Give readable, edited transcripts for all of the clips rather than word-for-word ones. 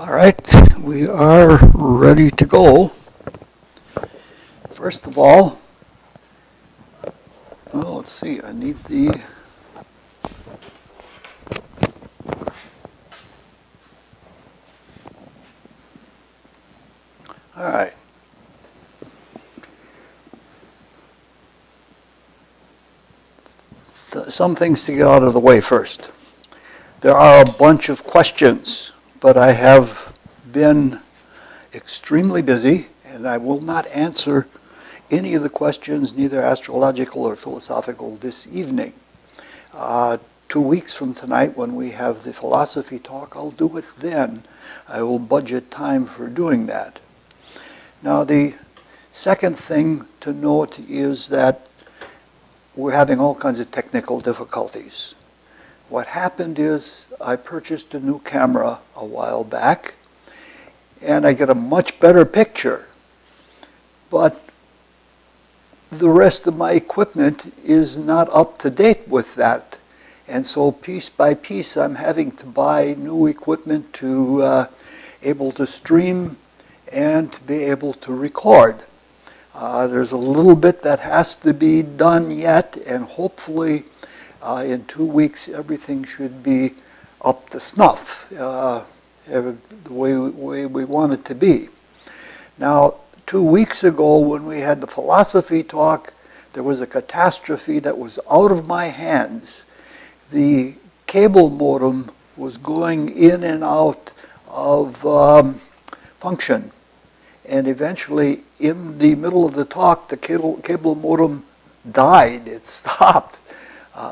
All right, we are ready to go. First of all, well, let's see, I need the all right. Some things to get out of the way first. There are a bunch of questions, but I have been extremely busy, and I will not answer any of the questions, neither astrological or philosophical, this evening. 2 weeks from tonight, when we have the philosophy talk, I'll do it then. I will budget time for doing that. Now, the second thing to note is that we're having all kinds of technical difficulties. What happened is I purchased a new camera a while back, and I get a much better picture. But the rest of my equipment is not up to date with that. And so piece by piece, I'm having to buy new equipment to able to stream and to be able to record. There's a little bit that has to be done yet, and hopefully in 2 weeks everything should be up to snuff, the way we want it to be. Now, 2 weeks ago when we had the philosophy talk, there was a catastrophe that was out of my hands. The cable modem was going in and out of function. And eventually, in the middle of the talk, the cable modem died. It stopped.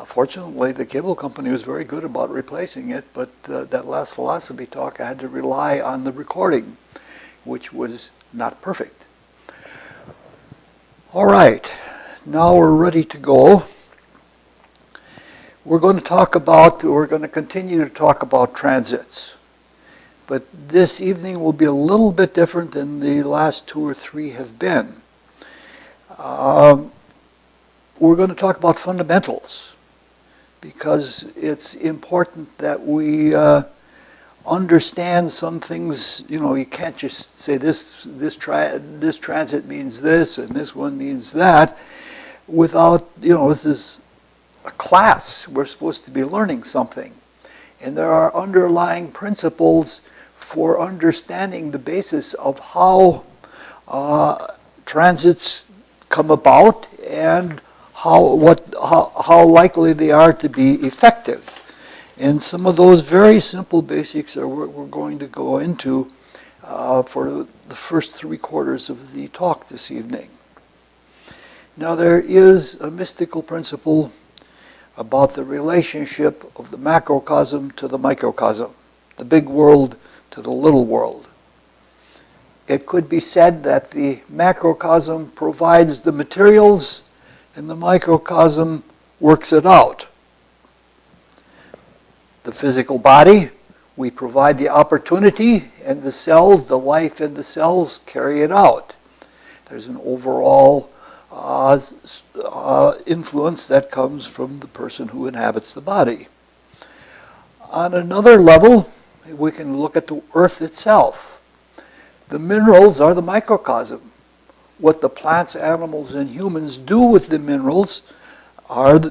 Fortunately, the cable company was very good about replacing it, but that last philosophy talk, I had to rely on the recording, which was not perfect. All right, now we're ready to go. We're going to continue to talk about transits. But this evening will be a little bit different than the last 2 or 3 have been. We're going to talk about fundamentals, because it's important that we understand some things. You know, you can't just say this transit means this and this one means that without, this is a class. We're supposed to be learning something. And there are underlying principles for understanding the basis of how transits come about and how likely they are to be effective. And some of those very simple basics are what we're going to go into for the first 3/4 of the talk this evening. Now, there is a mystical principle about the relationship of the macrocosm to the microcosm, the big world to the little world. It could be said that the macrocosm provides the materials and the microcosm works it out. The physical body, we provide the opportunity, and the cells, the life in the cells, carry it out. There's an overall influence that comes from the person who inhabits the body. On another level, we can look at the earth itself. The minerals are the microcosm. What the plants, animals, and humans do with the minerals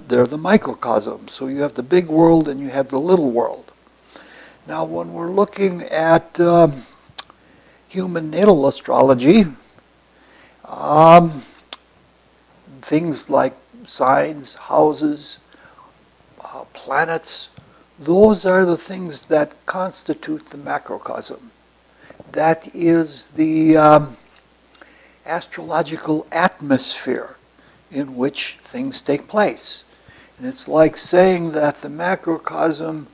they're the microcosm. So you have the big world and you have the little world. Now, when we're looking at human natal astrology, things like signs, houses, planets, those are the things that constitute the macrocosm. That is the astrological atmosphere in which things take place. And it's like saying that the macrocosm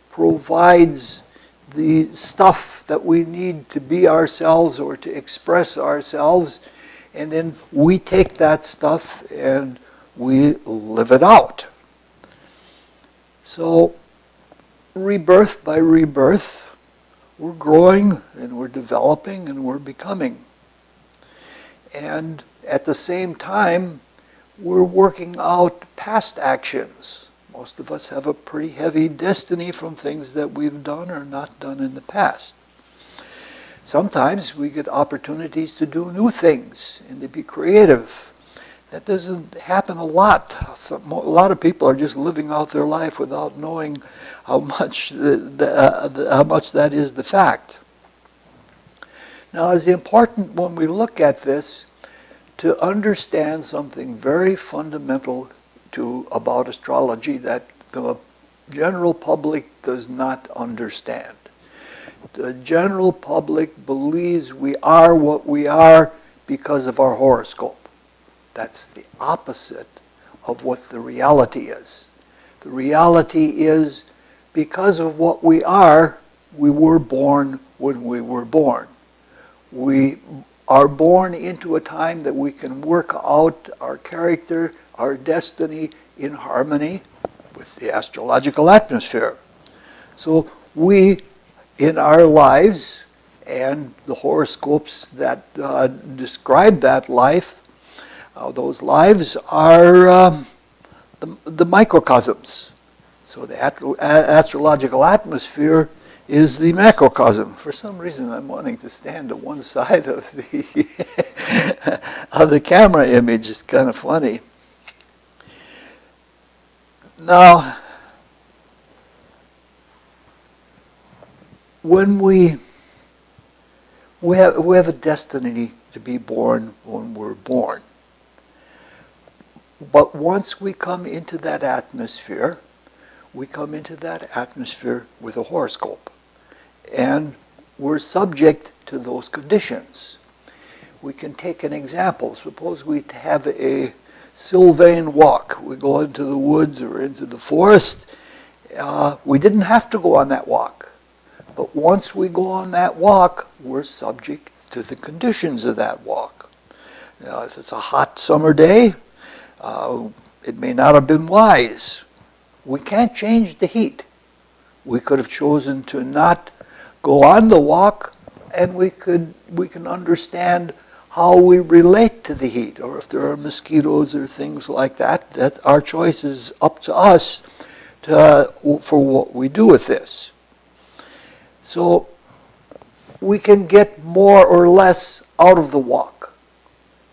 provides the stuff that we need to be ourselves or to express ourselves, and then we take that stuff and we live it out. So, rebirth by rebirth, we're growing and we're developing and we're becoming. And at the same time, we're working out past actions. Most of us have a pretty heavy destiny from things that we've done or not done in the past. Sometimes we get opportunities to do new things and to be creative. That doesn't happen a lot. A lot of people are just living out their life without knowing how much how much that is the fact. Now, it's important when we look at this to understand something very fundamental about astrology that the general public does not understand. The general public believes we are what we are because of our horoscope. That's the opposite of what the reality is. The reality is because of what we were born when we were born. We are born into a time that we can work out our character, our destiny in harmony with the astrological atmosphere. So we, in our lives, and the horoscopes that describe that life, those lives are the microcosms. So the astrological atmosphere is the macrocosm. For some reason, I'm wanting to stand to one side of the of the camera image. It's kind of funny. Now, when we have a destiny to be born when we're born. But once we come into that atmosphere, we come into that atmosphere with a horoscope. And we're subject to those conditions. We can take an example. Suppose we have a sylvan walk. We go into the woods or into the forest. We didn't have to go on that walk. But once we go on that walk, we're subject to the conditions of that walk. Now, if it's a hot summer day, it may not have been wise. We can't change the heat. We could have chosen to not go on the walk, and we can understand how we relate to the heat, or if there are mosquitoes or things like that. That our choice is up to us for what we do with this. So we can get more or less out of the walk.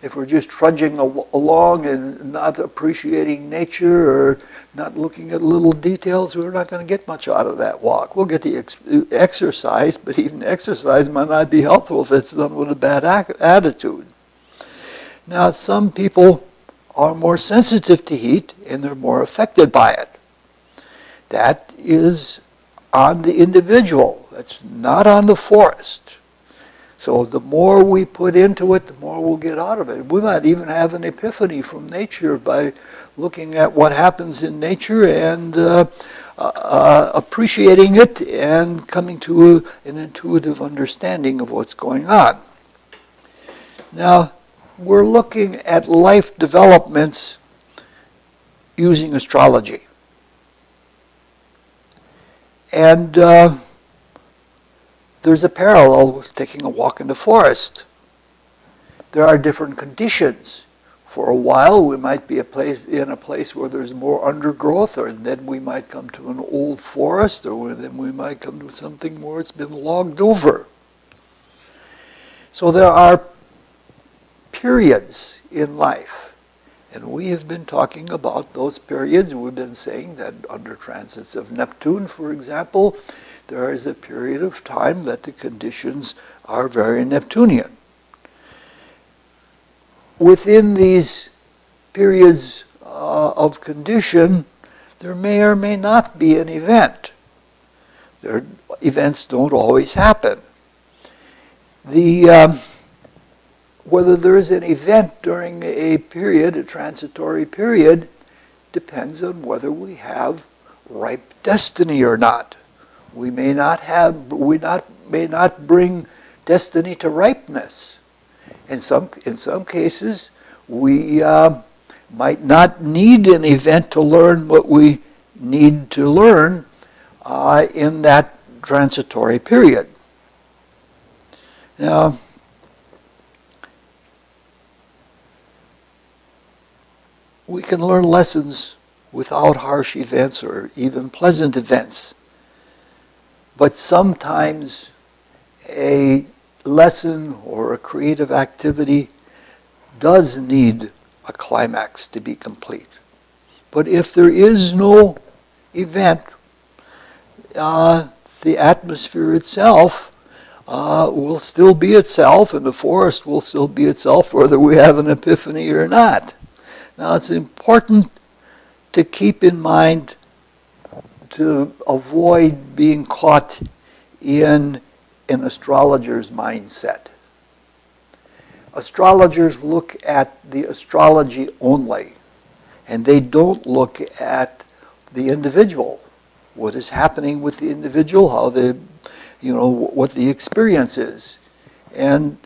If we're just trudging along and not appreciating nature or not looking at little details, we're not going to get much out of that walk. We'll get the exercise, but even exercise might not be helpful if it's done with a bad attitude. Now, some people are more sensitive to heat and they're more affected by it. That is on the individual. That's not on the forest. So the more we put into it, the more we'll get out of it. We might even have an epiphany from nature by looking at what happens in nature and appreciating it and coming to an intuitive understanding of what's going on. Now, we're looking at life developments using astrology. And there's a parallel with taking a walk in the forest. There are different conditions. For a while, we might be in a place where there's more undergrowth, or then we might come to an old forest, or then we might come to something where it's been logged over. So there are periods in life. And we have been talking about those periods. We've been saying that under transits of Neptune, for example, there is a period of time that the conditions are very Neptunian. Within these periods of condition, there may or may not be an event. Events don't always happen. Whether there is an event during a period, a transitory period, depends on whether we have ripe destiny or not. We may not bring destiny to ripeness. In some cases, we might not need an event to learn what we need to learn in that transitory period. Now, we can learn lessons without harsh events or even pleasant events. But sometimes a lesson or a creative activity does need a climax to be complete. But if there is no event, the atmosphere itself will still be itself, and the forest will still be itself, whether we have an epiphany or not. Now, it's important to keep in mind to avoid being caught in an astrologer's mindset. Astrologers look at the astrology only, and they don't look at the individual, what is happening with the individual, how the, what the experience is. And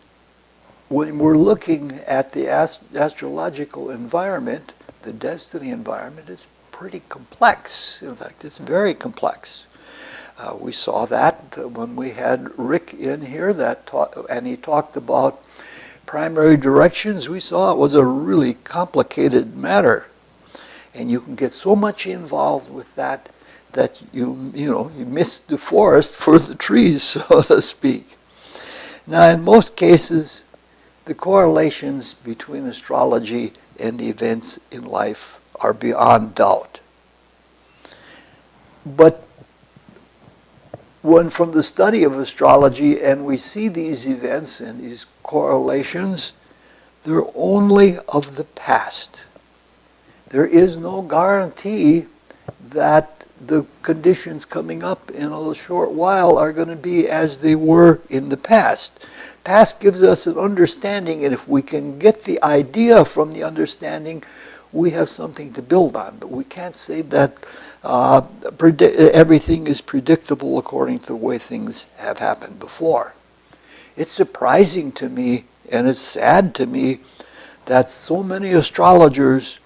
when we're looking at the astrological environment, the destiny environment is pretty complex. In fact, it's very complex. We saw that when we had Rick in here, and he talked about primary directions. We saw it was a really complicated matter. And you can get so much involved with that you miss the forest for the trees, so to speak. Now, in most cases, the correlations between astrology and the events in life are beyond doubt. But when from the study of astrology and we see these events and these correlations, they're only of the past. There is no guarantee that the conditions coming up in a short while are going to be as they were in the past. Past gives us an understanding, and if we can get the idea from the understanding, we have something to build on. But we can't say that everything is predictable according to the way things have happened before. It's surprising to me, and it's sad to me, that so many astrologers,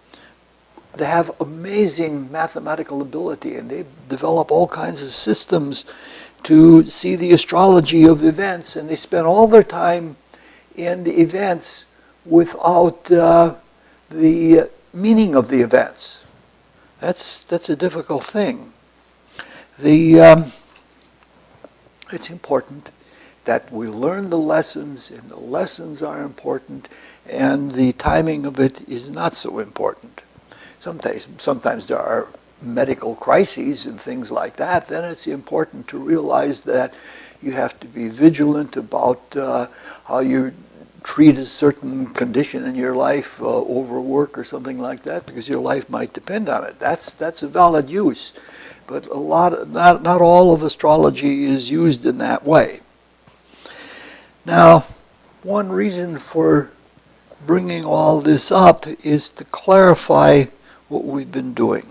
they have amazing mathematical ability, and they develop all kinds of systems to see the astrology of events, and they spend all their time in the events without the meaning of the events. That's a difficult thing. It's important that we learn the lessons, and the lessons are important, and the timing of it is not so important. Sometimes there are medical crises and things like that. Then it's important to realize that you have to be vigilant about how you treat a certain condition in your life, overwork or something like that, because your life might depend on it. That's a valid use, but not all of astrology is used in that way. Now, one reason for bringing all this up is to clarify what we've been doing.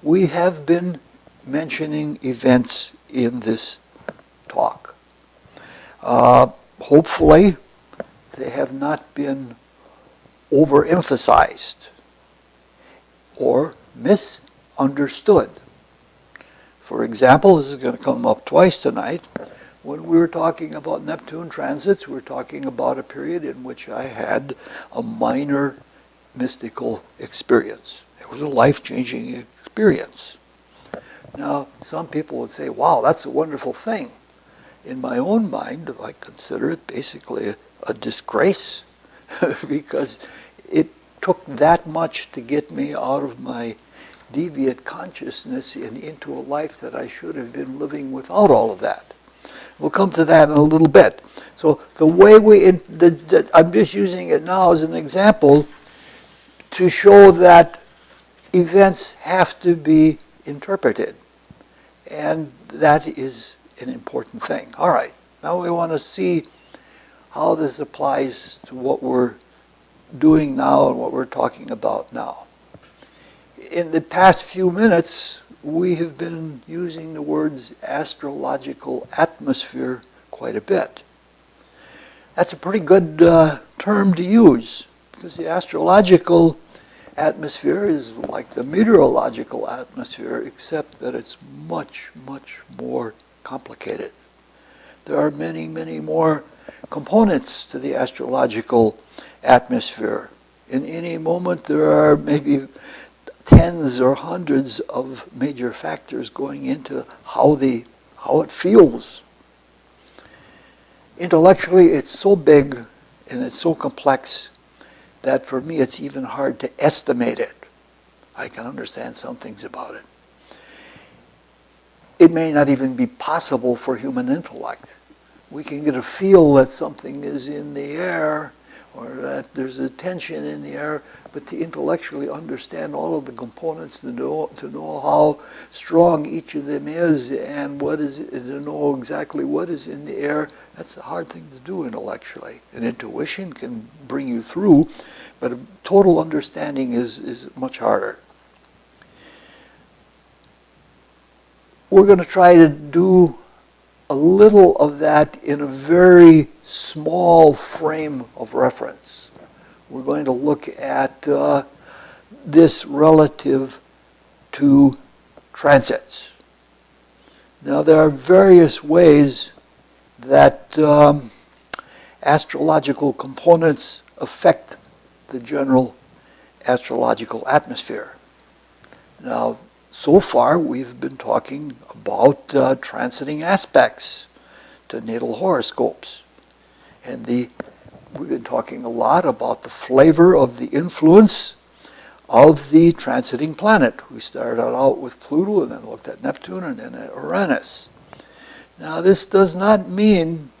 We have been mentioning events in this talk. Hopefully, they have not been overemphasized or misunderstood. For example, this is going to come up twice tonight. When we were talking about Neptune transits, we were talking about a period in which I had a minor mystical experience. It was a life-changing experience. Now, some people would say, wow, that's a wonderful thing. In my own mind, I consider it basically a disgrace because it took that much to get me out of my deviant consciousness and into a life that I should have been living without all of that. We'll come to that in a little bit. So the way I'm just using it now as an example to show that events have to be interpreted. And that is an important thing. All right, now we want to see how this applies to what we're doing now and what we're talking about now. In the past few minutes, we have been using the words astrological atmosphere quite a bit. That's a pretty good term to use, because the astrological atmosphere is like the meteorological atmosphere, except that it's much, much more complicated. There are many, many more components to the astrological atmosphere. In any moment, there are maybe tens or hundreds of major factors going into how it feels. Intellectually, it's so big and it's so complex that for me it's even hard to estimate it. I can understand some things about it. It may not even be possible for human intellect. We can get a feel that something is in the air or that there's a tension in the air, but to intellectually understand all of the components, to know how strong each of them is and to know exactly what is in the air, that's a hard thing to do intellectually. And intuition can bring you through, but a total understanding is much harder. We're going to try to do a little of that in a very small frame of reference. We're going to look at this relative to transits. Now, there are various ways that astrological components affect the general astrological atmosphere. Now, so far, we've been talking about transiting aspects to natal horoscopes. And we've been talking a lot about the flavor of the influence of the transiting planet. We started out with Pluto and then looked at Neptune and then at Uranus. Now, this does not mean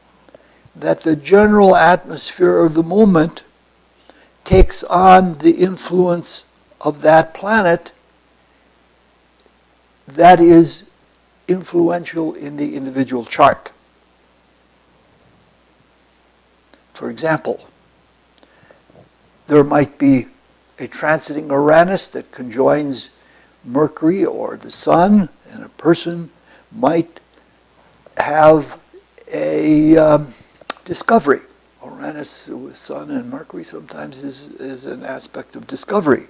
that the general atmosphere of the moment takes on the influence of that planet that is influential in the individual chart. For example, there might be a transiting Uranus that conjoins Mercury or the Sun, and a person might have a discovery. Uranus with Sun and Mercury sometimes is an aspect of discovery.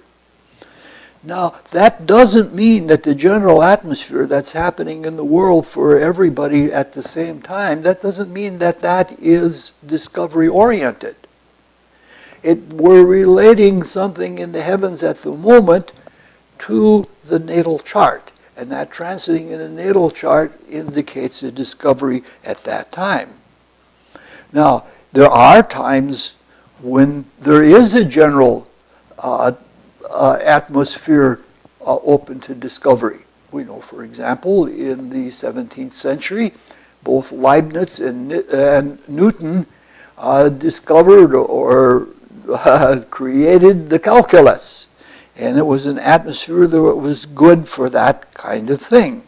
Now, that doesn't mean that the general atmosphere that's happening in the world for everybody at the same time, that doesn't mean that that is discovery-oriented. We're relating something in the heavens at the moment to the natal chart. And that transiting in a natal chart indicates a discovery at that time. Now, there are times when there is a general atmosphere open to discovery. We know, for example, in the 17th century, both Leibniz and Newton discovered or created the calculus. And it was an atmosphere that was good for that kind of thing.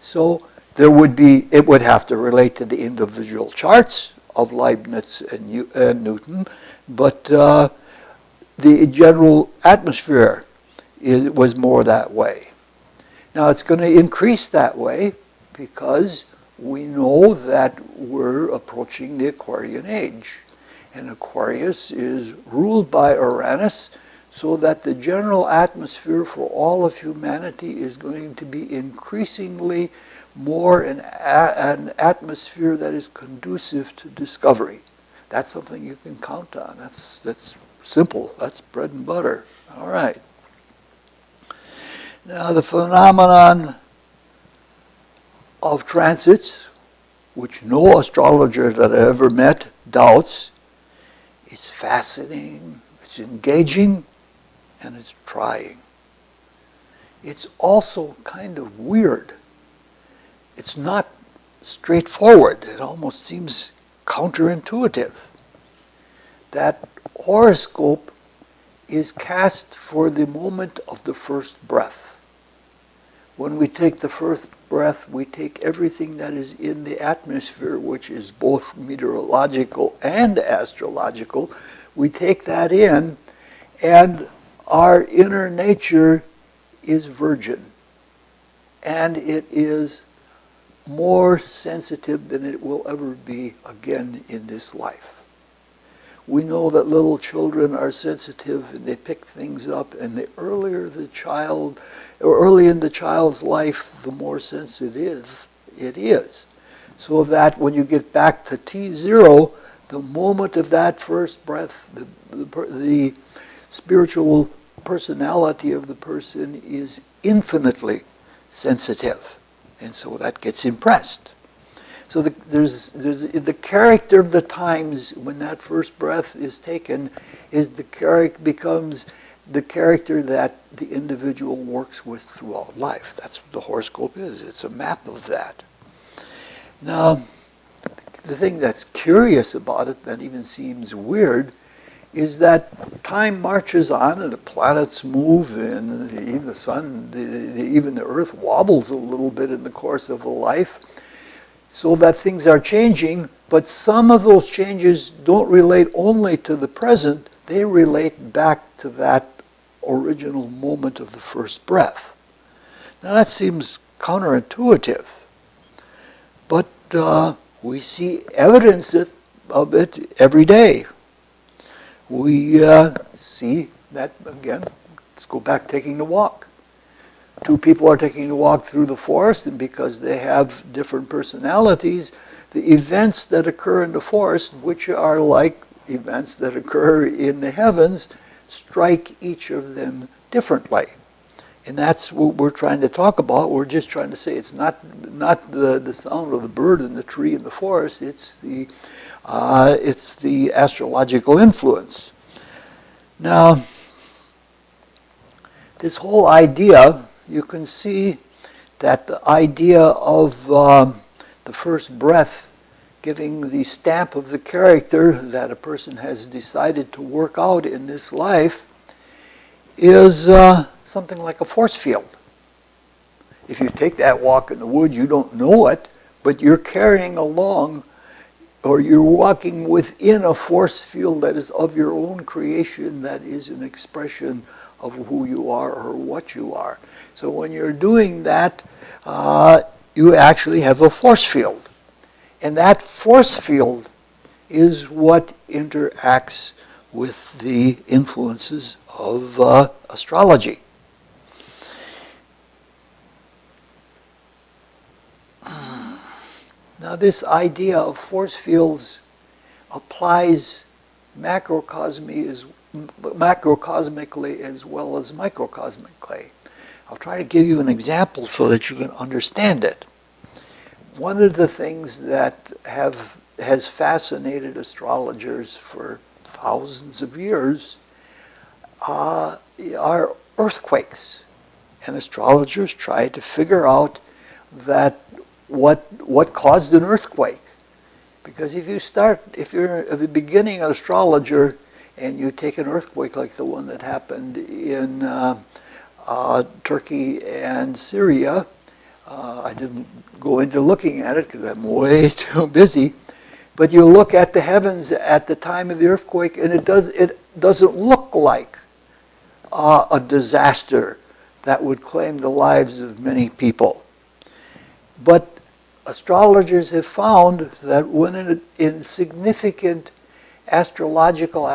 So it would have to relate to the individual charts of Leibniz and Newton, but the general atmosphere was more that way. Now, it's going to increase that way because we know that we're approaching the Aquarian age. And Aquarius is ruled by Uranus, so that the general atmosphere for all of humanity is going to be increasingly more an atmosphere that is conducive to discovery. That's something you can count on. That's simple. That's bread and butter. All right. Now, the phenomenon of transits, which no astrologer that I ever met doubts, is fascinating, it's engaging, and it's trying. It's also kind of weird. It's not straightforward. It almost seems counterintuitive. That horoscope is cast for the moment of the first breath. When we take the first breath, we take everything that is in the atmosphere, which is both meteorological and astrological. We take that in, and our inner nature is virgin. And it is more sensitive than it will ever be again in this life. We know that little children are sensitive and they pick things up, and the earlier the child, or early in the child's life, the more sensitive it is. So that when you get back to T0, the moment of that first breath, the spiritual personality of the person is infinitely sensitive. And so that gets impressed. So there's the character of the times when that first breath is taken is becomes the character that the individual works with throughout life. That's what the horoscope is. It's a map of that. Now, the thing that's curious about it, that even seems weird, is that time marches on and the planets move and even the sun, even the earth wobbles a little bit in the course of a life, so that things are changing, but some of those changes don't relate only to the present, they relate back to that original moment of the first breath. Now that seems counterintuitive, but we see evidence of it every day. We see that, again, let's go back taking the walk. Two people are taking a walk through the forest, and because they have different personalities, the events that occur in the forest, which are like events that occur in the heavens, strike each of them differently. And that's what we're trying to talk about. We're just trying to say it's not the sound of the bird in the tree in the forest, it's the astrological influence. Now, this whole idea, you can see that the idea of the first breath giving the stamp of the character that a person has decided to work out in this life is something like a force field. If you take that walk in the woods, you don't know it, but you're carrying along, or you're walking within a force field that is of your own creation, that is an expression of who you are or what you are. So when you're doing that, you actually have a force field. And that force field is what interacts with the influences of astrology. Now this idea of force fields applies macrocosmically as well as microcosmically. I'll try to give you an example so that you can understand it. One of the things that has fascinated astrologers for thousands of years are earthquakes. And astrologers try to figure out that what caused an earthquake. Because if you're a beginning astrologer and you take an earthquake like the one that happened in Turkey and Syria, I didn't go into looking at it because I'm way too busy, but you look at the heavens at the time of the earthquake and it doesn't look like a disaster that would claim the lives of many people. But astrologers have found that when an insignificant astronomical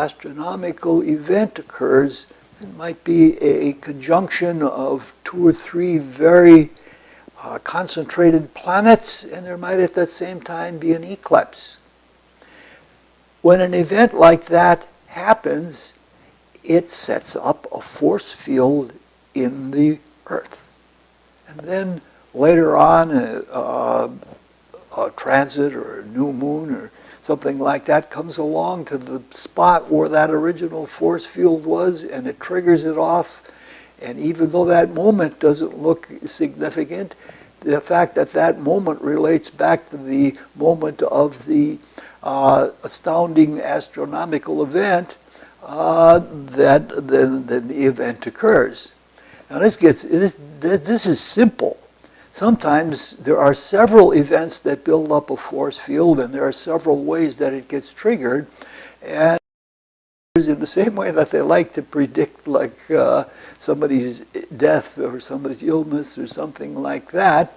event occurs, it might be a conjunction of 2 or 3 very concentrated planets, and there might at that same time be an eclipse. When an event like that happens, it sets up a force field in the Earth. And then later on, a transit or a new moon or something like that comes along to the spot where that original force field was, and it triggers it off. And even though that moment doesn't look significant, the fact that that moment relates back to the moment of the astounding astronomical event, that then the event occurs. Now this is simple. Sometimes there are several events that build up a force field, and there are several ways that it gets triggered. And in the same way that they like to predict like somebody's death or somebody's illness or something like that,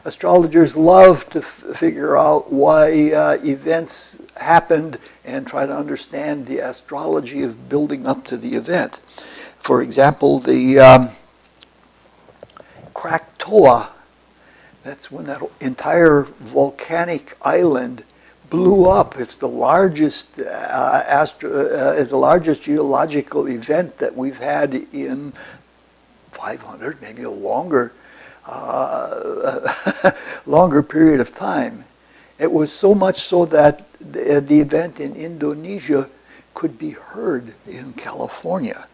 astrologers love to figure out why events happened and try to understand the astrology of building up to the event. For example, the Krakatoa, that's when that entire volcanic island blew up. It's the largest geological event that we've had in 500, maybe a longer period of time. It was so much so that the event in Indonesia could be heard in California.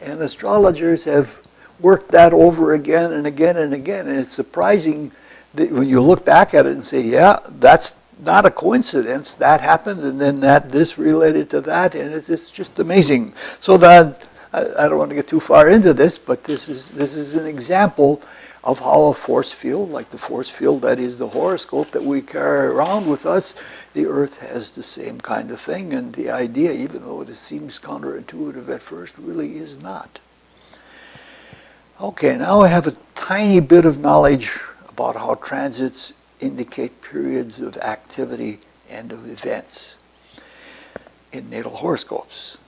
And astrologers have worked that over again and again and again. And it's surprising that when you look back at it and say, yeah, that's not a coincidence. That happened, and then this related to that, and it's just amazing. So that I don't want to get too far into this, but this is an example of how a force field, like the force field that is the horoscope that we carry around with us, the Earth has the same kind of thing, and the idea, even though it seems counterintuitive at first, really is not. Okay, now I have a tiny bit of knowledge about how transits indicate periods of activity and of events in natal horoscopes.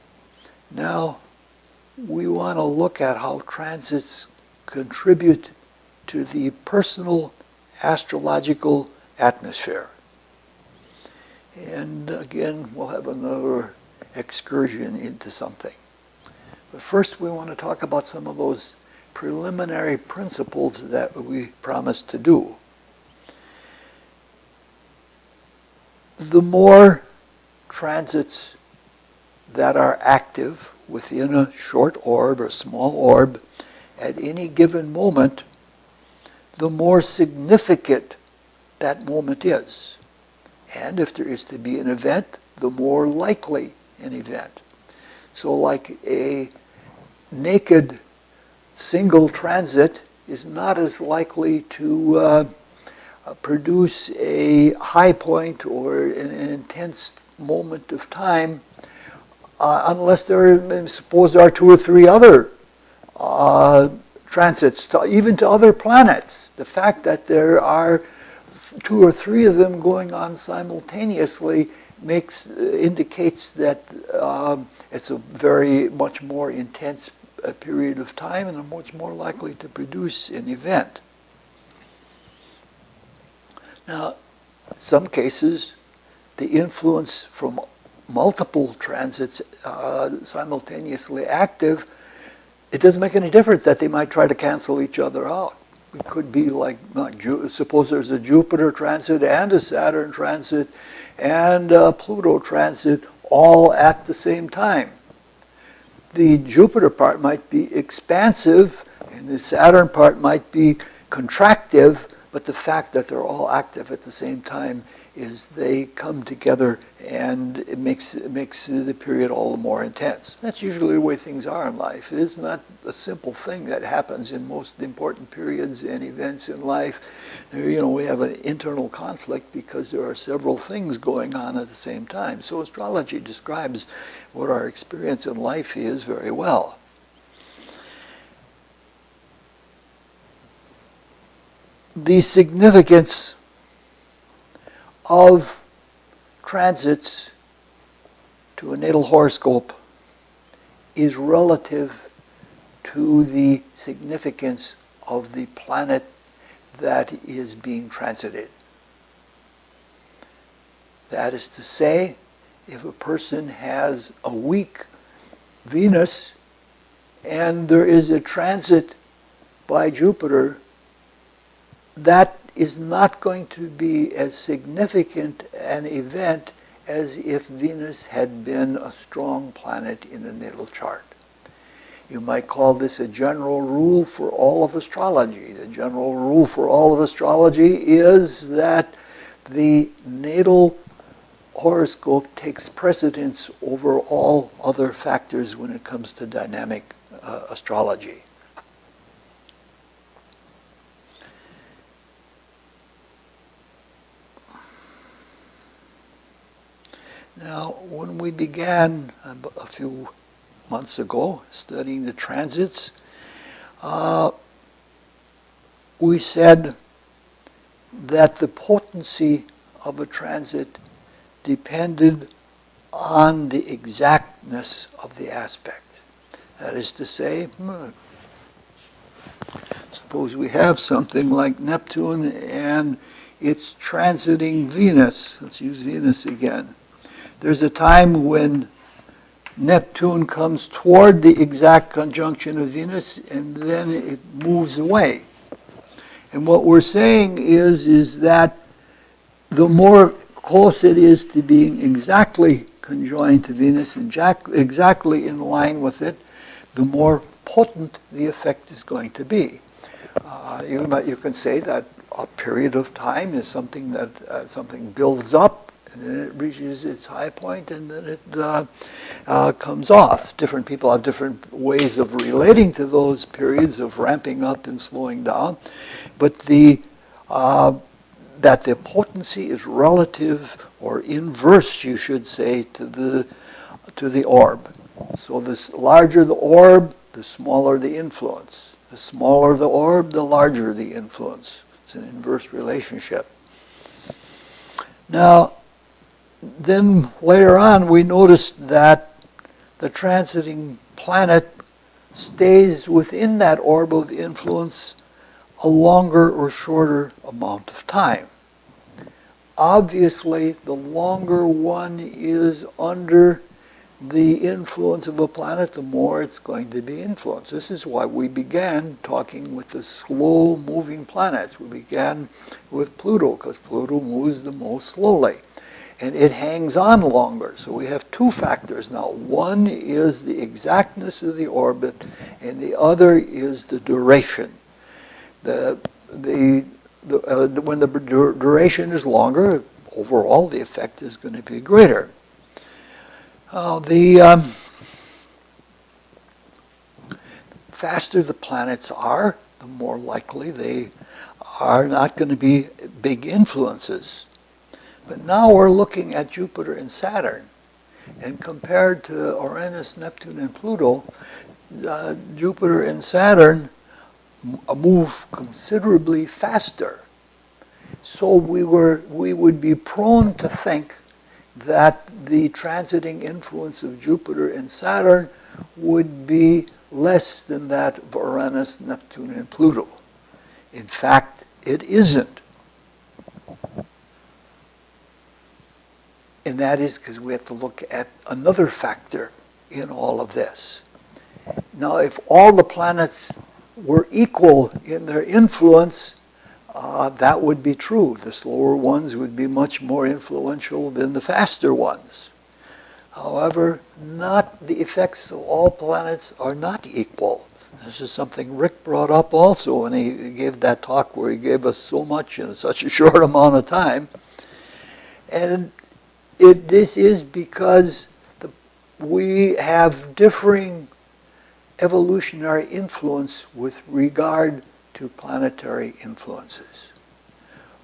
Now, we want to look at how transits contribute to the personal astrological atmosphere. And again, we'll have another excursion into something. But first we want to talk about some of those preliminary principles that we promised to do. The more transits that are active within a short orb or small orb at any given moment, the more significant that moment is. And if there is to be an event, the more likely an event. So like a naked single transit is not as likely to produce a high point or an intense moment of time unless suppose there are 2 or 3 other transits, even to other planets. The fact that there are 2 or 3 of them going on simultaneously indicates that it's a very much more intense period of time and much more likely to produce an event. Now, in some cases, the influence from multiple transits simultaneously active, it doesn't make any difference that they might try to cancel each other out. It could be like, suppose there's a Jupiter transit and a Saturn transit and a Pluto transit all at the same time. The Jupiter part might be expansive and the Saturn part might be contractive, but the fact that they're all active at the same time is they come together and it makes the period all the more intense. That's usually the way things are in life. It is not a simple thing that happens in most important periods and events in life. We have an internal conflict because there are several things going on at the same time. So astrology describes what our experience in life is very well. The significance of transits to a natal horoscope is relative to the significance of the planet that is being transited. That is to say, if a person has a weak Venus and there is a transit by Jupiter, that is not going to be as significant an event as if Venus had been a strong planet in a natal chart. You might call this a general rule for all of astrology. The general rule for all of astrology is that the natal horoscope takes precedence over all other factors when it comes to dynamic astrology. Now, when we began a few months ago studying the transits, we said that the potency of a transit depended on the exactness of the aspect. That is to say, suppose we have something like Neptune and it's transiting Venus. Let's use Venus again. There's a time when Neptune comes toward the exact conjunction of Venus and then it moves away. And what we're saying is that the more close it is to being exactly conjoined to Venus and exactly in line with it, the more potent the effect is going to be. You can say that a period of time is something that something builds up, and then it reaches its high point, and then it comes off. Different people have different ways of relating to those periods of ramping up and slowing down, but that the potency is relative or inverse, you should say, to the orb. So the larger the orb, the smaller the influence. The smaller the orb, the larger the influence. It's an inverse relationship. Now, then later on, we noticed that the transiting planet stays within that orb of influence a longer or shorter amount of time. Obviously, the longer one is under the influence of a planet, the more it's going to be influenced. This is why we began talking with the slow-moving planets. We began with Pluto, because Pluto moves the most slowly. And it hangs on longer. So we have two factors now. One is the exactness of the orbit, and the other is the duration. When the duration is longer, overall the effect is going to be greater. The faster the planets are, the more likely they are not going to be big influences. But now we're looking at Jupiter and Saturn, and compared to Uranus, Neptune, and Pluto, Jupiter and Saturn move considerably faster. So we would be prone to think that the transiting influence of Jupiter and Saturn would be less than that of Uranus, Neptune, and Pluto. In fact, it isn't. And that is because we have to look at another factor in all of this. Now, if all the planets were equal in their influence, that would be true. The slower ones would be much more influential than the faster ones. However, the effects of all planets are not equal. This is something Rick brought up also when he gave that talk where he gave us so much in such a short amount of time. And this is because we have differing evolutionary influence with regard to planetary influences.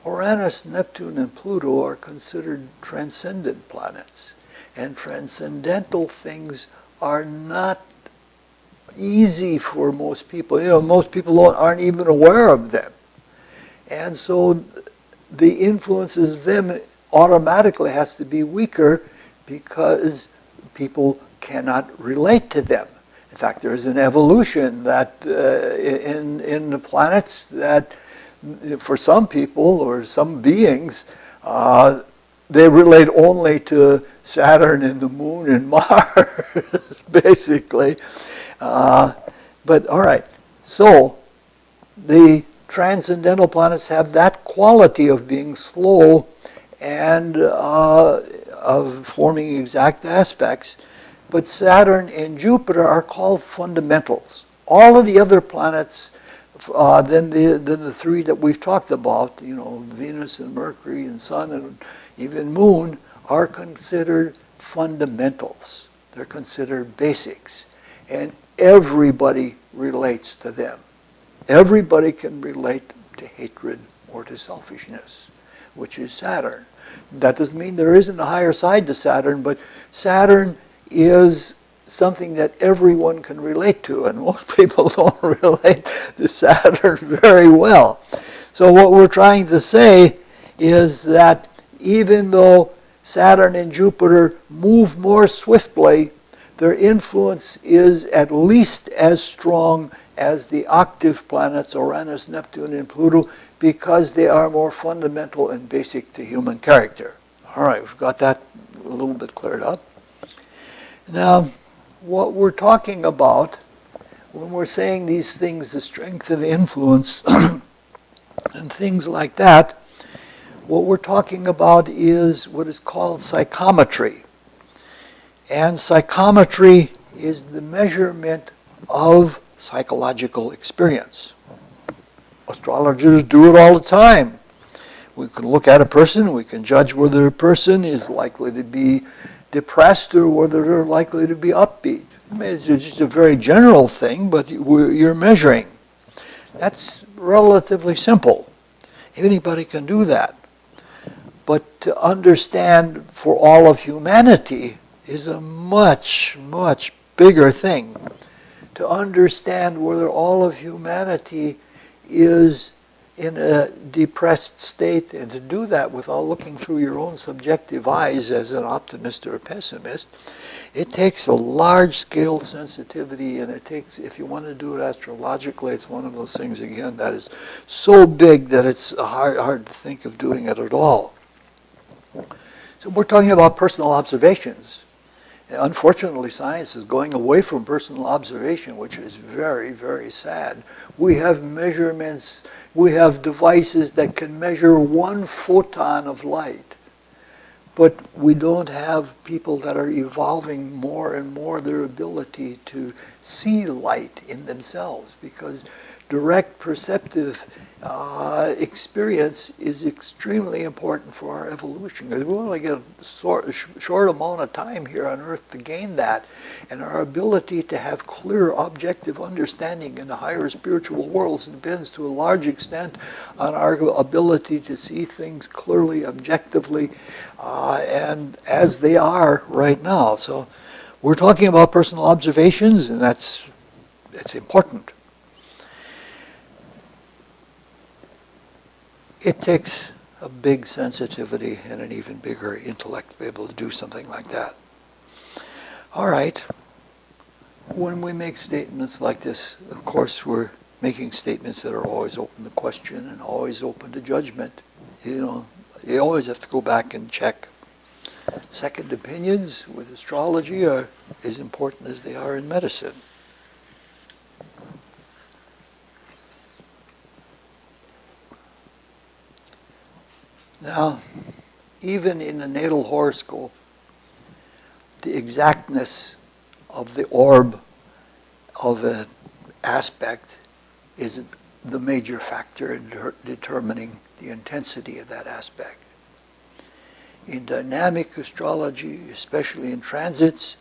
Uranus, Neptune, and Pluto are considered transcendent planets, and transcendental things are not easy for most people. Most people aren't even aware of them. And so the influences of them automatically has to be weaker because people cannot relate to them. In fact, there is an evolution that in the planets that for some people or some beings, they relate only to Saturn and the Moon and Mars, basically. But all right, so the transcendental planets have that quality of being slow and of forming exact aspects. But Saturn and Jupiter are called fundamentals. All of the other planets, than the three that we've talked about, Venus and Mercury and Sun and even Moon, are considered fundamentals. They're considered basics. And everybody relates to them. Everybody can relate to hatred or to selfishness, which is Saturn. That doesn't mean there isn't a higher side to Saturn, but Saturn is something that everyone can relate to, and most people don't relate to Saturn very well. So what we're trying to say is that even though Saturn and Jupiter move more swiftly, their influence is at least as strong as the octave planets, Uranus, Neptune, and Pluto, because they are more fundamental and basic to human character. All right, we've got that a little bit cleared up. Now, what we're talking about when we're saying these things, the strength of influence and things like that, What we're talking about is what is called psychometry. And psychometry is the measurement of psychological experience. Astrologers do it all the time. We can look at a person, we can judge whether a person is likely to be depressed or whether they're likely to be upbeat. It's just a very general thing, but you're measuring. That's relatively simple. Anybody can do that. But to understand for all of humanity is a much, much bigger thing. To understand whether all of humanity is in a depressed state, and to do that without looking through your own subjective eyes as an optimist or a pessimist, it takes a large-scale sensitivity, and it takes, if you want to do it astrologically, it's one of those things, again, that is so big that it's hard to think of doing it at all. So we're talking about personal observations. Unfortunately, science is going away from personal observation, which is very, very sad. We have measurements, we have devices that can measure 1 photon of light, but we don't have people that are evolving more and more their ability to see light in themselves, because direct perceptive experience is extremely important for our evolution. Because we only get a short amount of time here on Earth to gain that, and our ability to have clear objective understanding in the higher spiritual worlds depends to a large extent on our ability to see things clearly, objectively, and as they are right now. So we're talking about personal observations, and that's important. It takes a big sensitivity and an even bigger intellect to be able to do something like that. All right. When we make statements like this, of course, we're making statements that are always open to question and always open to judgment. You always have to go back and check. Second opinions with astrology are as important as they are in medicine. Now, even in the natal horoscope, the exactness of the orb of an aspect is the major factor in determining the intensity of that aspect. In dynamic astrology, especially in transits,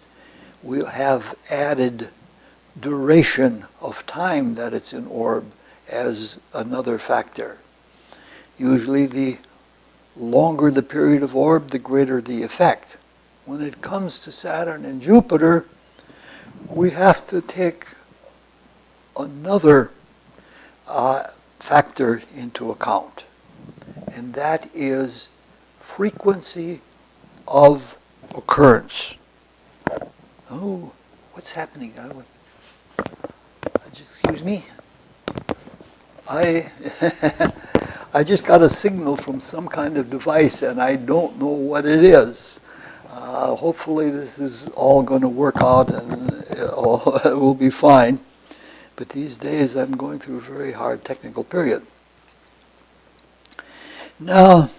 we have added duration of time that it's an orb as another factor. Usually the longer the period of orb, the greater the effect. When it comes to Saturn and Jupiter, we have to take another factor into account, and that is frequency of occurrence. Oh, what's happening? Excuse me. I just got a signal from some kind of device, and I don't know what it is. Hopefully this is all going to work out and it will be fine. But these days I'm going through a very hard technical period. Now,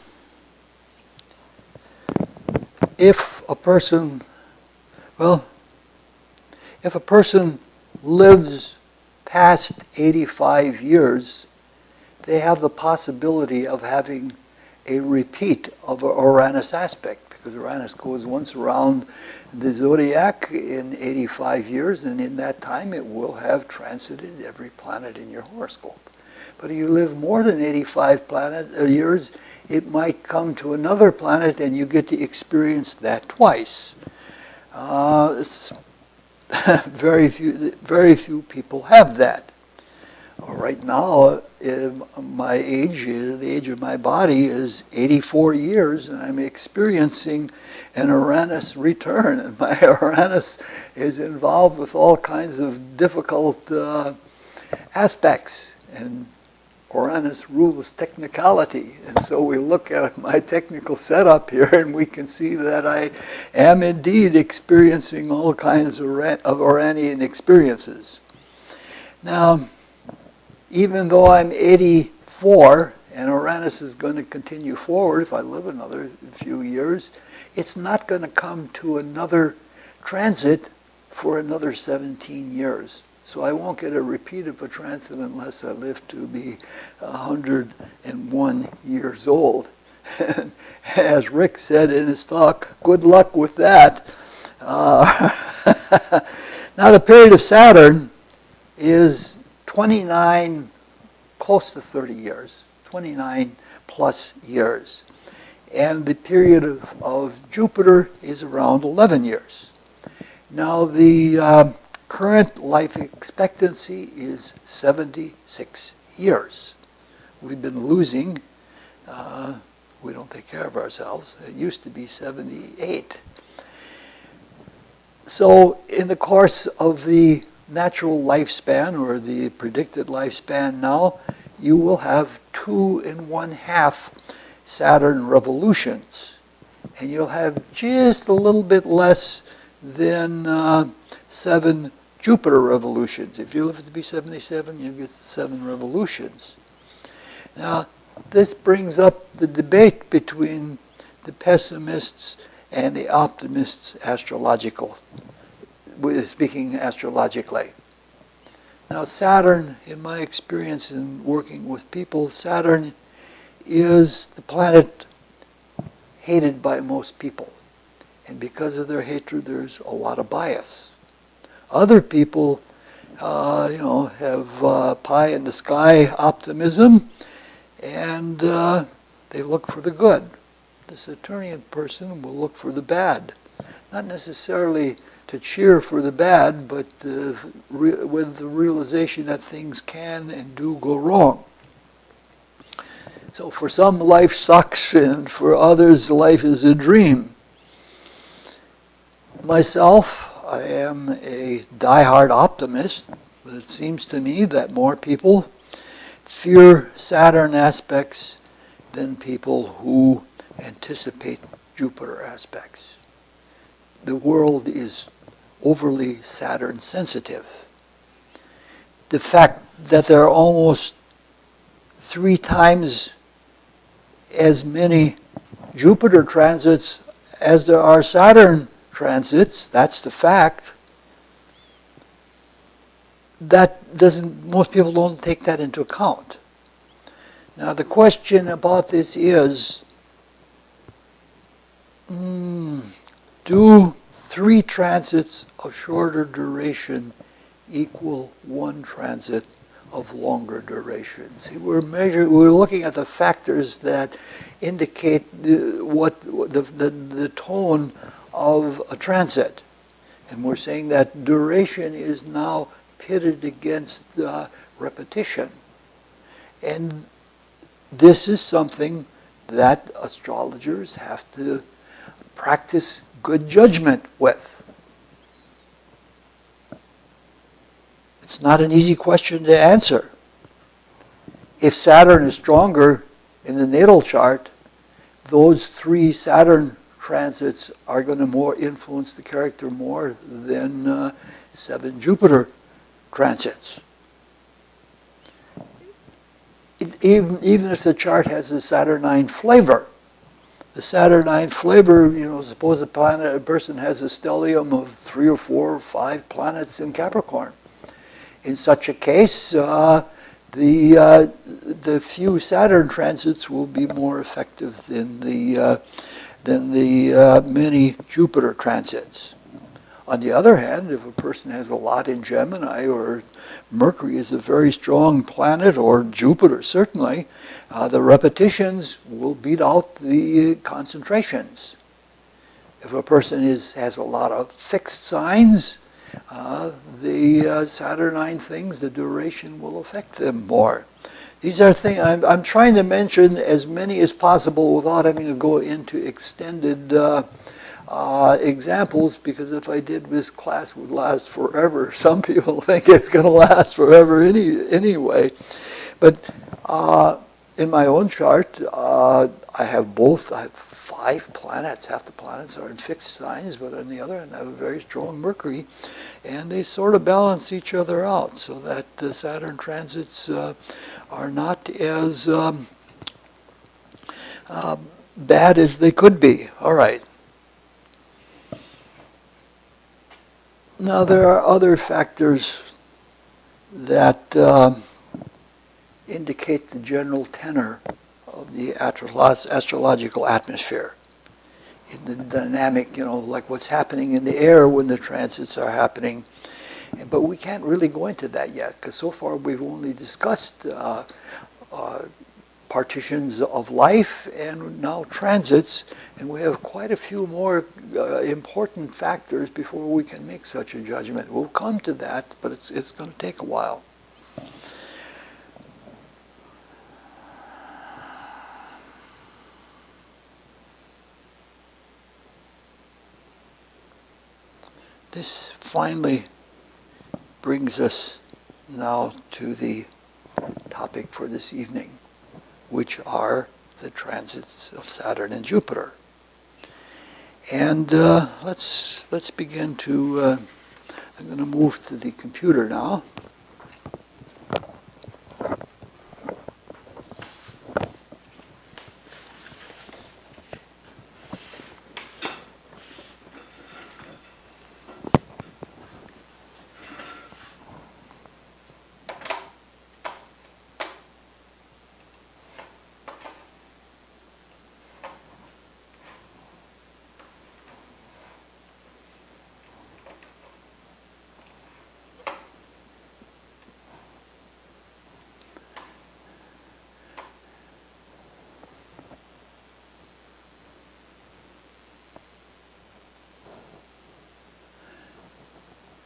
if a person lives past 85 years, they have the possibility of having a repeat of an Uranus aspect, because Uranus goes once around the zodiac in 85 years, and in that time it will have transited every planet in your horoscope. But if you live more than 85 years, it might come to another planet and you get to experience that twice. Very few people have that. Right now, my age, the age of my body is 84 years, and I'm experiencing an Uranus return. And my Uranus is involved with all kinds of difficult aspects. And Uranus rules technicality. And so we look at my technical setup here, and we can see that I am indeed experiencing all kinds of Uranian experiences. Now, even though I'm 84 and Uranus is going to continue forward if I live another few years, it's not going to come to another transit for another 17 years. So I won't get a repeat of a transit unless I live to be 101 years old. And as Rick said in his talk, good luck with that. Now the period of Saturn is 29, close to 30 years, 29 plus years. And the period of Jupiter is around 11 years. Now the current life expectancy is 76 years. We've been losing. We don't take care of ourselves. It used to be 78. So in the course of the natural lifespan, or the predicted lifespan now, you will have 2.5 Saturn revolutions. And you'll have just a little bit less than 7 Jupiter revolutions. If you live to be 77, you get 7 revolutions. Now, this brings up the debate between the pessimists and the optimists speaking astrologically. Now Saturn, in my experience in working with people, Saturn is the planet hated by most people. And because of their hatred, there's a lot of bias. Other people, have pie in the sky optimism, and they look for the good. The Saturnian person will look for the bad. Not necessarily to cheer for the bad, but with the realization that things can and do go wrong. So for some, life sucks, and for others, life is a dream. Myself, I am a diehard optimist, but it seems to me that more people fear Saturn aspects than people who anticipate Jupiter aspects. The world is overly Saturn sensitive. The fact that there are almost 3 times as many Jupiter transits as there are Saturn transits, that's the fact. Most people don't take that into account. Now the question about this is, do 3 transits of shorter duration equal 1 transit of longer duration? See, we're looking at the factors that indicate the tone of a transit. And we're saying that duration is now pitted against repetition. And this is something that astrologers have to practice good judgment with. It's not an easy question to answer. If Saturn is stronger in the natal chart, those 3 Saturn transits are going to more influence the character more than 7 Jupiter transits. Even if the chart has a Saturnine flavor, the Saturnine flavor, suppose a person has a stellium of 3 or 4 or 5 planets in Capricorn. In such a case, the few Saturn transits will be more effective than the many Jupiter transits. On the other hand, if a person has a lot in Gemini, or Mercury is a very strong planet, or Jupiter certainly, the repetitions will beat out the concentrations. If a person has a lot of fixed signs, the Saturnine things, the duration will affect them more. These are things, I'm trying to mention as many as possible without having to go into extended examples, because if I did, this class would last forever. Some people think it's going to last forever anyway. But in my own chart, I have both. I have 5 planets. Half the planets are in fixed signs, but on the other hand, I have a very strong Mercury, and they sort of balance each other out, so that the Saturn transits are not as bad as they could be. All right. Now there are other factors that indicate the general tenor of the astrological atmosphere. In the dynamic, like what's happening in the air when the transits are happening. But we can't really go into that yet, because so far we've only discussed partitions of life and now transits, and we have quite a few more important factors before we can make such a judgment. We'll come to that, but it's going to take a while. This finally brings us now to the topic for this evening, which are the transits of Saturn and Jupiter. And let's begin to, I'm going to move to the computer now.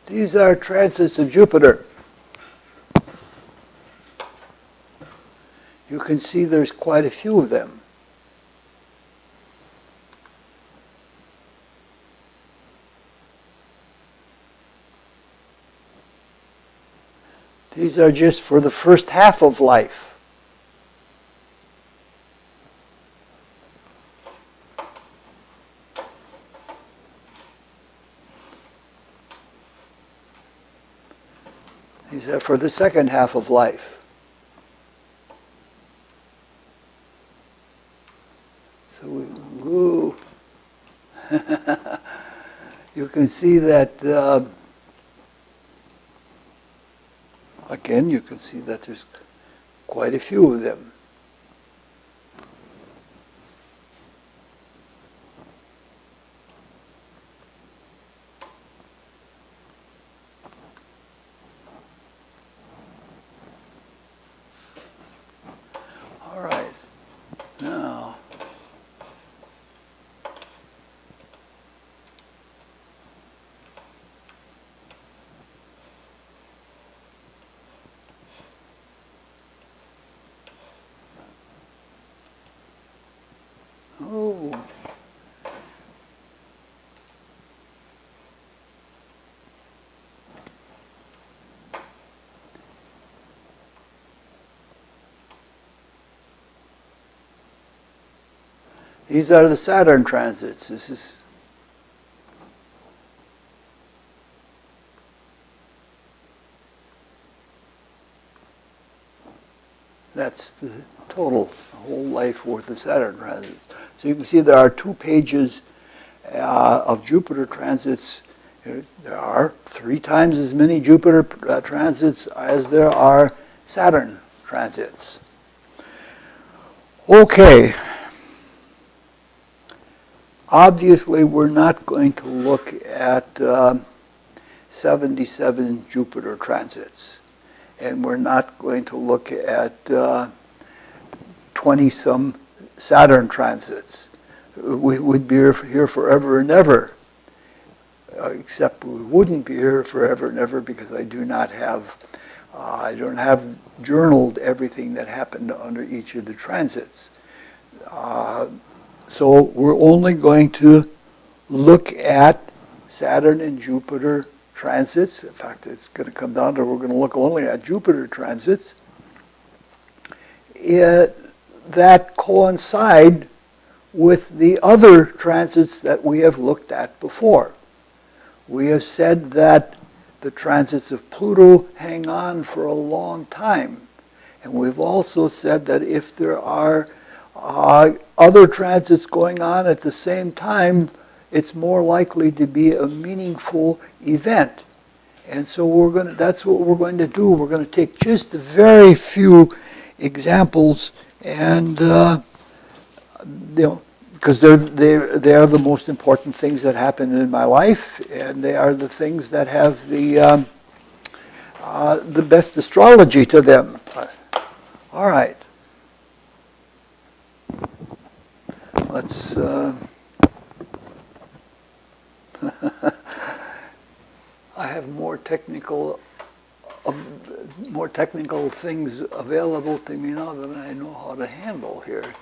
These are transits of Jupiter. You can see there's quite a few of them. These are just for the first half of life. These are for the second half of life. So you can see that, again, you can see that there's quite a few of them. Oh. These are the Saturn transits. This is that's the total, whole life worth of Saturn transits. So you can see there are 2 pages of Jupiter transits. There are 3 times as many Jupiter transits as there are Saturn transits. Okay. Obviously, we're not going to look at 77 Jupiter transits. And we're not going to look at 20-some Saturn transits. We would be here forever and ever. Except we wouldn't be here forever and ever because I don't have journaled everything that happened under each of the transits. So we're only going to look at Saturn and Jupiter transits. In fact, it's going to come down to we're going to look only at Jupiter transits that coincide with the other transits that we have looked at before. We have said that the transits of Pluto hang on for a long time. And we've also said that if there are other transits going on at the same time, it's more likely to be a meaningful event. And so that's what we're going to do. We're going to take just a very few examples and, because they are the most important things that happen in my life, and they are the things that have the best astrology to them. All right. Let's I have more technical things available to me now than I know how to handle here.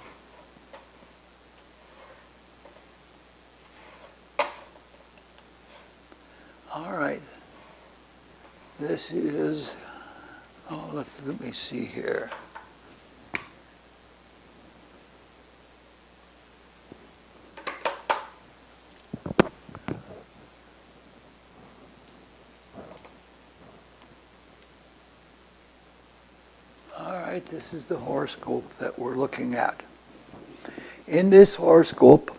All right. This is, let me see here. This is the horoscope that we're looking at. In this horoscope,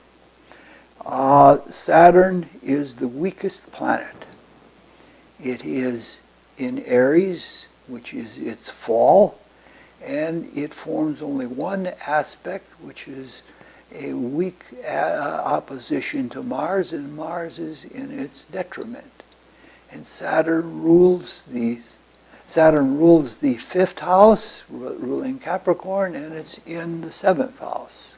Saturn is the weakest planet. It is in Aries, which is its fall, and it forms only one aspect, which is a weak opposition to Mars, and Mars is in its detriment. And Saturn rules the fifth house, ruling Capricorn, and it's in the seventh house.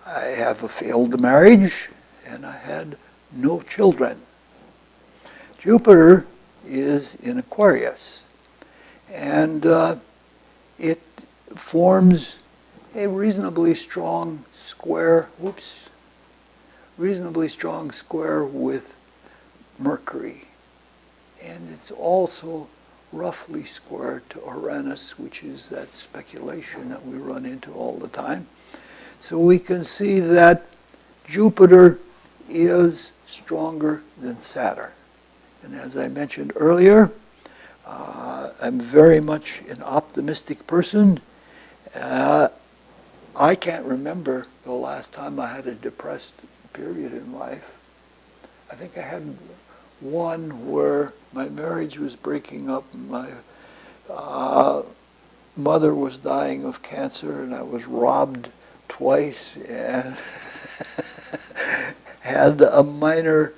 I have a failed marriage, and I had no children. Jupiter is in Aquarius, and it forms a reasonably strong square with Mercury. And it's also roughly square to Uranus, which is that speculation that we run into all the time. So we can see that Jupiter is stronger than Saturn. And as I mentioned earlier, I'm very much an optimistic person. I can't remember the last time I had a depressed period in life. I think I had one where my marriage was breaking up, my mother was dying of cancer, and I was robbed twice and had a minor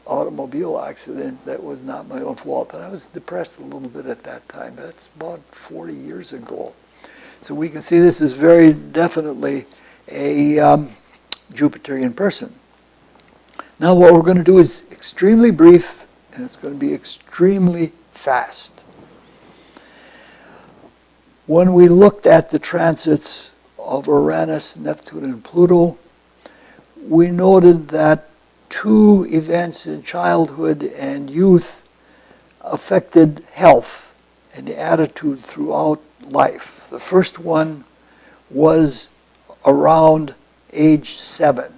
automobile accident that was not my own fault. And I was depressed a little bit at that time. That's about 40 years ago. So we can see this is very definitely a Jupiterian person. Now what we're going to do is extremely brief, and it's going to be extremely fast. When we looked at the transits of Uranus, Neptune, and Pluto, we noted that two events in childhood and youth affected health and the attitude throughout life. The first one was around age 7.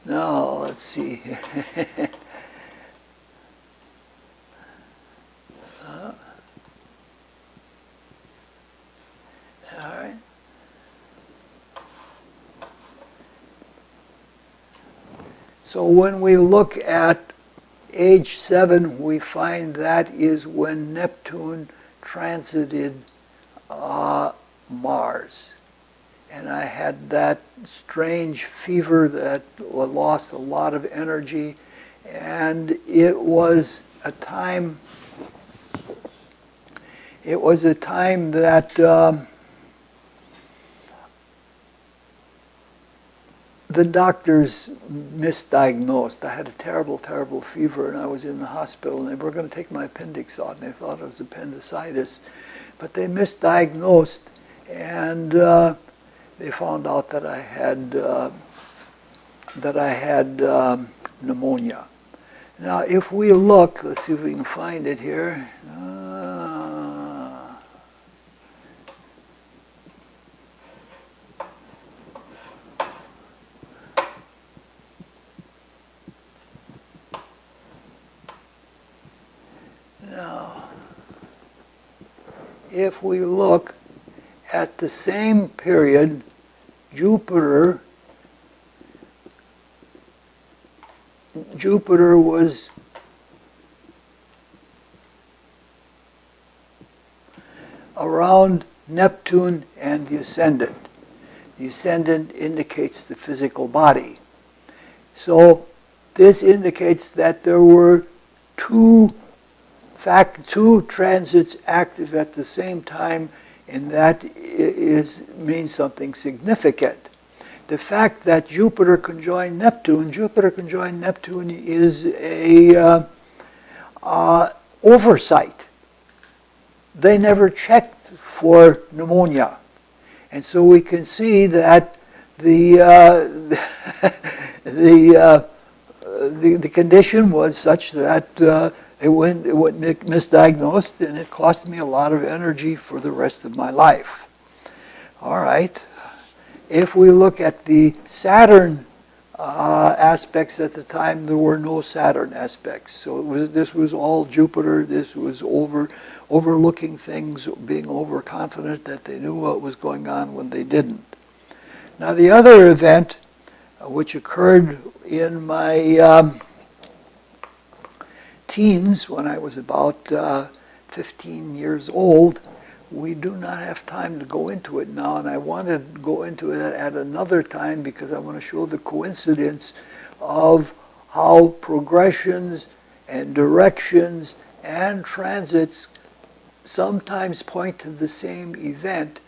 Now, let's see. All right. So when we look at age 7, we find that is when Neptune transited Mars. And I had that strange fever that lost a lot of energy, and it was a time that the doctors misdiagnosed. I had a terrible, terrible fever, and I was in the hospital, and they were going to take my appendix out, and they thought it was appendicitis. But they misdiagnosed, and they found out that I had pneumonia. Now, if we look, let's see if we can find it here. Now, if we look at the same period, Jupiter was around Neptune and the ascendant. The ascendant indicates the physical body. So this indicates that there were two transits active at the same time, and that means something significant. The fact that Jupiter conjoined Neptune is a oversight. They never checked for pneumonia. And so we can see that the condition was such that it went misdiagnosed, and it cost me a lot of energy for the rest of my life. All right. If we look at the Saturn aspects at the time, there were no Saturn aspects. So this was all Jupiter. This was overlooking things, being overconfident that they knew what was going on when they didn't. Now the other event, which occurred in my teens, when I was about 15 years old, we do not have time to go into it now, and I want to go into it at another time because I want to show the coincidence of how progressions and directions and transits sometimes point to the same event,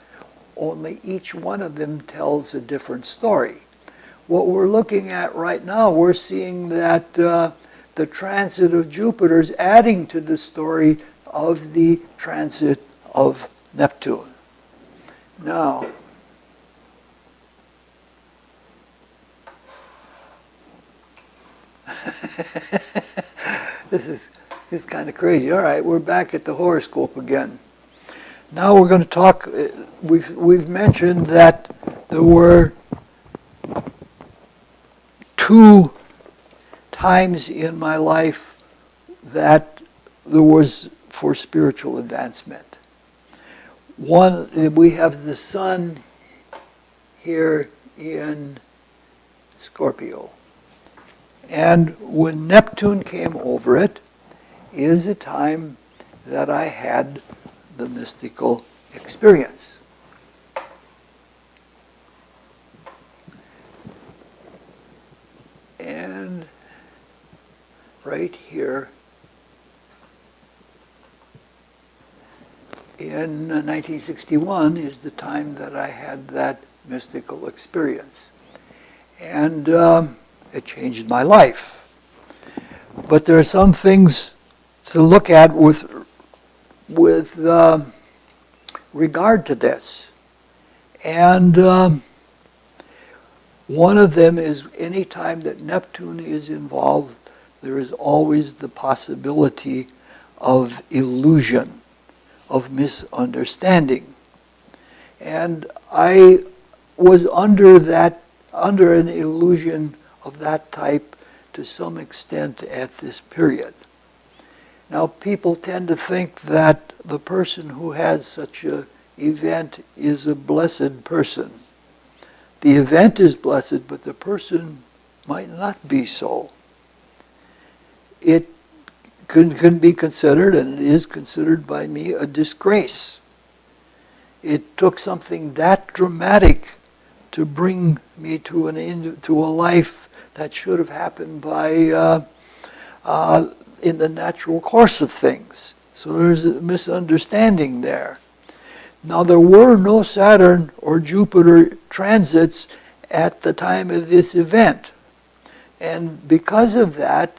only each one of them tells a different story. What we're looking at right now, we're seeing that the transit of Jupiter is adding to the story of the transit of Neptune. Now, this is kind of crazy. All right, we're back at the horoscope again. Now we're going to talk. We've mentioned that there were two times in my life that there was for spiritual advancement. One, we have the sun here in Scorpio. And when Neptune came over it, is a time that I had the mystical experience. And right here, in 1961 is the time that I had that mystical experience. And it changed my life. But there are some things to look at with regard to this. And one of them is any time that Neptune is involved, there is always the possibility of illusion, of misunderstanding. And I was under an illusion of that type to some extent at this period. Now, people tend to think that the person who has such an event is a blessed person. The event is blessed, but the person might not be so. It can be considered, and it is considered by me, a disgrace. It took something that dramatic to bring me to a life that should have happened by in the natural course of things. So there's a misunderstanding there. Now, there were no Saturn or Jupiter transits at the time of this event. And because of that,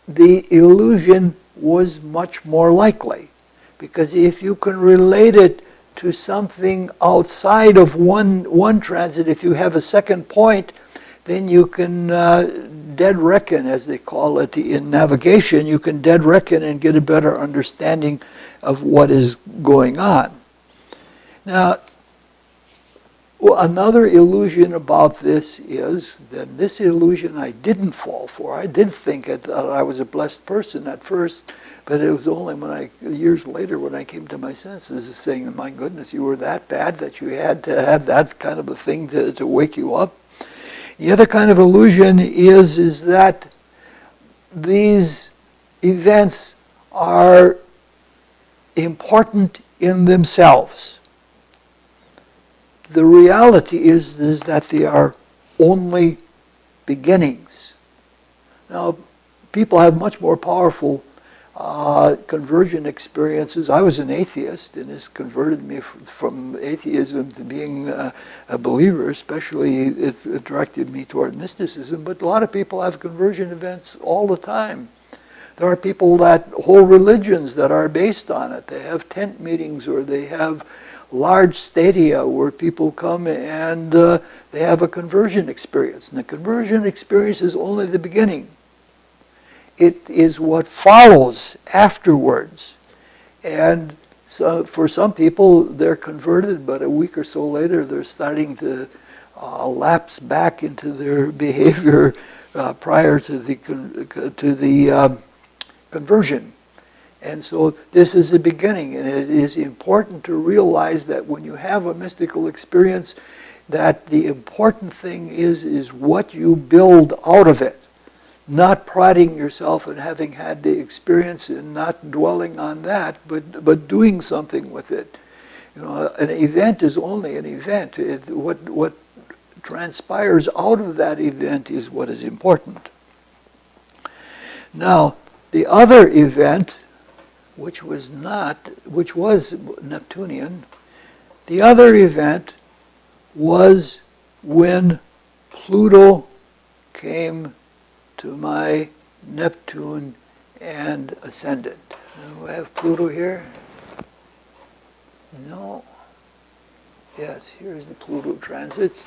the illusion was much more likely. Because if you can relate it to something outside of one transit, if you have a second point, then you can dead reckon, as they call it in navigation, you can dead reckon and get a better understanding of what is going on. Now, Well, another illusion about this is that this illusion I didn't fall for. I did think that I was a blessed person at first, but it was only years later when I came to my senses, saying, my goodness, you were that bad that you had to have that kind of a thing to wake you up. The other kind of illusion is that these events are important in themselves. The reality is that they are only beginnings. Now, people have much more powerful conversion experiences. I was an atheist, and this converted me from atheism to being a believer, especially it directed me toward mysticism. But a lot of people have conversion events all the time. There are people that hold religions that are based on it. They have tent meetings, or they have large stadia where people come and they have a conversion experience. And the conversion experience is only the beginning. It is what follows afterwards. And so for some people, they're converted, but a week or so later, they're starting to lapse back into their behavior prior to the conversion. And so this is the beginning, and it is important to realize that when you have a mystical experience, that the important thing is what you build out of it. Not priding yourself in having had the experience and not dwelling on that, but doing something with it. You know, an event is only an event. What transpires out of that event is what is important. Now, the other event, which was Neptunian, the other event was when Pluto came to my Neptune and ascended. Do I have Pluto here? No. Yes, here's the Pluto transits.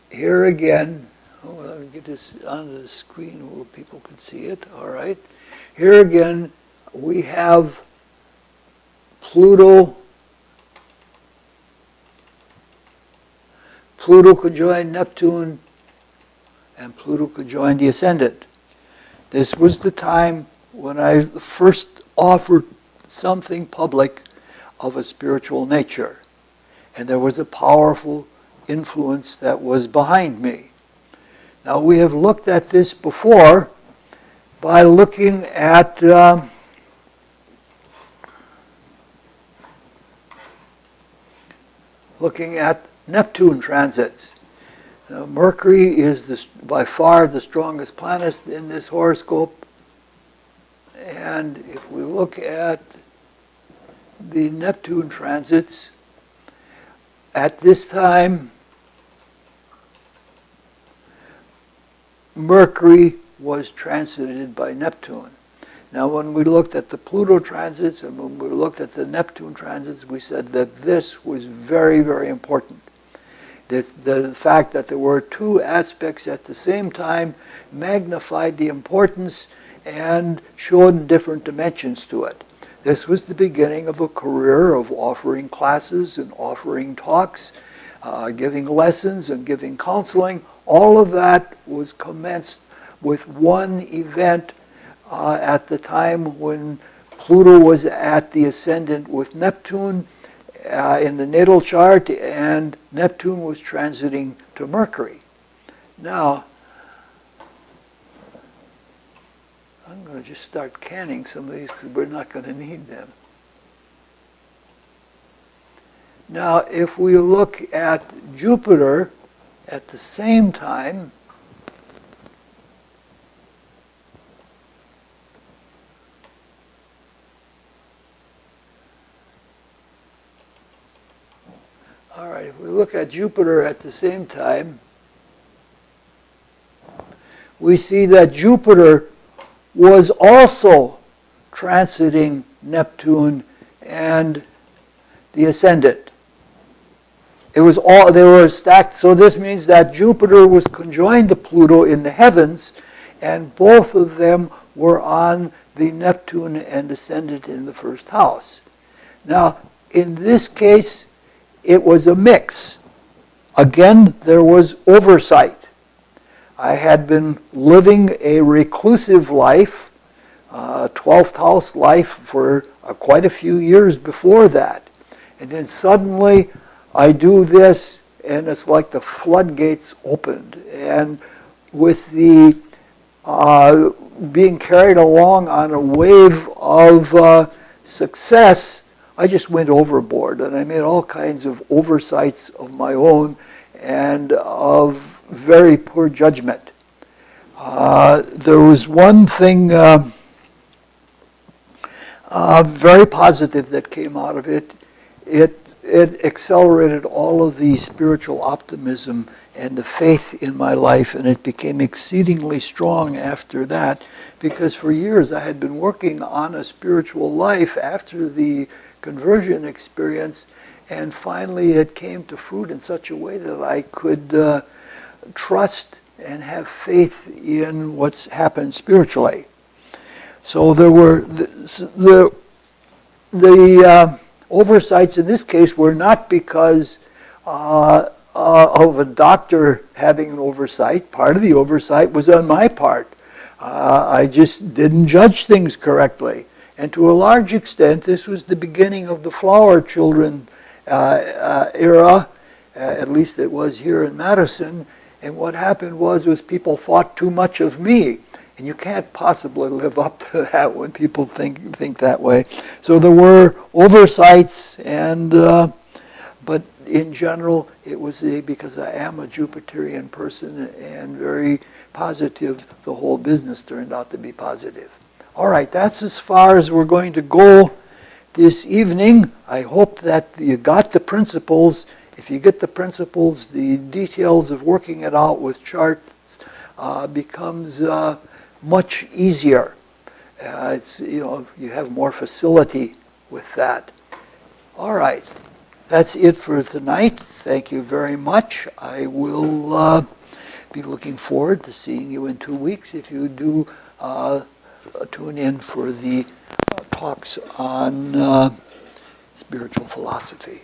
Here again, let me get this onto the screen where people can see it. All right. Here again, we have Pluto. Pluto conjoined Neptune, and Pluto conjoined the ascendant. This was the time when I first offered something public of a spiritual nature. And there was a powerful influence that was behind me. Now, we have looked at this before by looking at Neptune transits. Now, Mercury is by far the strongest planet in this horoscope. And if we look at the Neptune transits, at this time, Mercury was transited by Neptune. Now, when we looked at the Pluto transits and when we looked at the Neptune transits, we said that this was very, very important. The fact that there were two aspects at the same time magnified the importance and showed different dimensions to it. This was the beginning of a career of offering classes and offering talks, giving lessons and giving counseling. All of that was commenced with one event at the time when Pluto was at the ascendant with Neptune in the natal chart, and Neptune was transiting to Mercury. Now, I'm going to just start canning some of these because we're not going to need them. Now, if we look at Jupiter at the same time, all right, if we look at Jupiter at the same time, we see that Jupiter was also transiting Neptune and the ascendant. They were stacked, so this means that Jupiter was conjoined to Pluto in the heavens, and both of them were on the Neptune and ascendant in the first house. Now, in this case, it was a mix. Again, there was oversight. I had been living a reclusive life, 12th house life, for quite a few years before that. And then suddenly I do this, and it's like the floodgates opened. And with the being carried along on a wave of success, I just went overboard, and I made all kinds of oversights of my own and of very poor judgment. There was one thing very positive that came out of it. It accelerated all of the spiritual optimism and the faith in my life, and it became exceedingly strong after that, because for years I had been working on a spiritual life after the conversion experience, and finally it came to fruit in such a way that I could trust and have faith in what's happened spiritually. So there were the oversights in this case were not because of a doctor having an oversight. Part of the oversight was on my part. I just didn't judge things correctly. And to a large extent, this was the beginning of the flower children era, at least it was here in Madison. And what happened was people thought too much of me. And you can't possibly live up to that when people think that way. So there were oversights, and but in general, it was because I am a Jupiterian person and very positive. The whole business turned out to be positive. All right, that's as far as we're going to go this evening. I hope that you got the principles. If you get the principles, the details of working it out with charts becomes much easier. It's, you have more facility with that. All right, that's it for tonight. Thank you very much. I will be looking forward to seeing you in 2 weeks if you do tune in for the talks on spiritual philosophy.